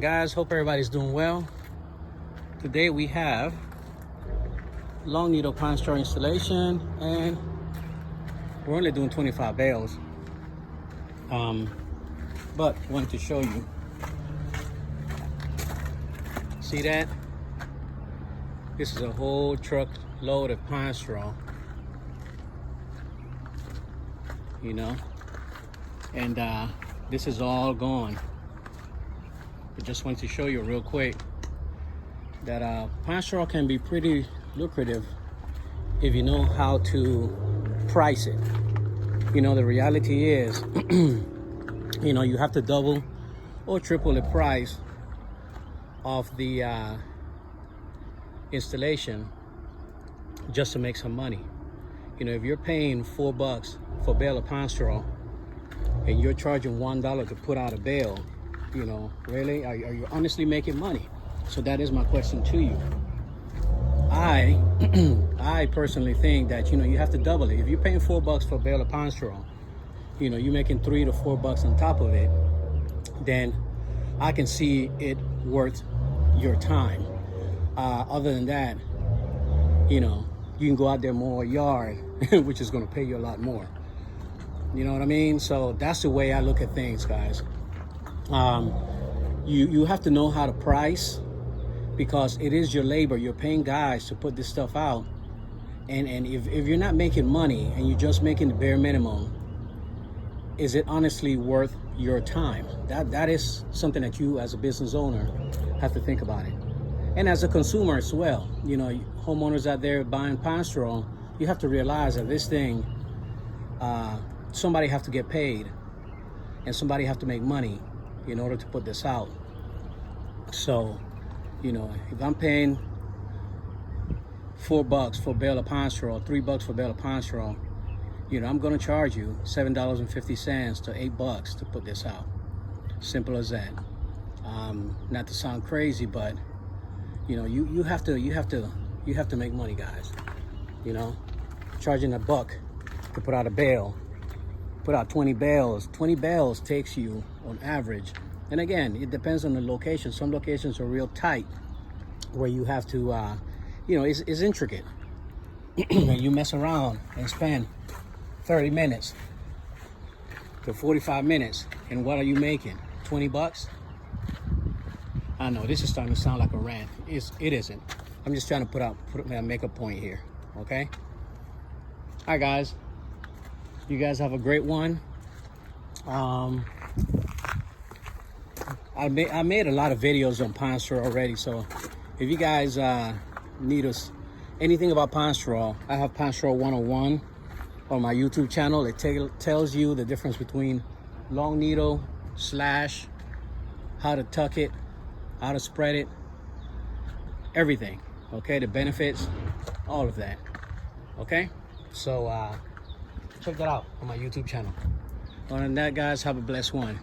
Guys, hope everybody's doing well. Today we have long needle pine straw installation, and we're only doing 25 bales. But wanted to show you. See that? This is a whole truck load of pine straw. You know, and this is all gone. I just wanted to show you real quick that pine straw can be pretty lucrative if you know how to price it. You know, the reality is, you know, you have to double or triple the price of the installation just to make some money. You know, if you're paying $4 for a bale of pine straw and you're charging $1 to put out a bale, you know, really, are you honestly making money? So that is my question to you. I personally think that, you know, you have to double it. If you're paying $4 for a bale of pine straw, you know, you're making $3 to $4 on top of it, then I can see it worth your time. Other than that, you know, you can go out there mow a yard, which is going to pay you a lot more. You know what I mean? So that's the way I look at things, guys. You have to know how to price, because it is your labor. You're paying guys to put this stuff out, and if you're not making money and you're just making the bare minimum, is it honestly worth your time? That is something that you as a business owner have to think about it. And as a consumer as well, you know, homeowners out there buying pine straw, you have to realize that this thing, somebody have to get paid and somebody have to make money in order to put this out. So, you know, if I'm paying $4 for a bale of pine straw, $3 for a bale of pine straw, you know, I'm going to charge you $7.50 to $8 to put this out. Simple as that. Not to sound crazy, but you know, you have to make money, guys. You know, charging $1 to put out a bale, put out 20 bales. 20 bales takes you on average. And again, it depends on the location. Some locations are real tight where you have to, you know, it's intricate. You mess around and spend 30 minutes to 45 minutes. And what are you making? 20 bucks? I know this is starting to sound like a rant. It isn't. I'm just trying to make a point here. Okay? All right, guys. You guys have a great one. I made a lot of videos on pine straw already, so if you guys need anything about pine straw, I have Pine Straw 101 on my YouTube channel. It tells you the difference between long needle, slash, how to tuck it, how to spread it, everything. Okay, the benefits, all of that. Okay, so check that out on my YouTube channel. Other than that, guys, have a blessed one.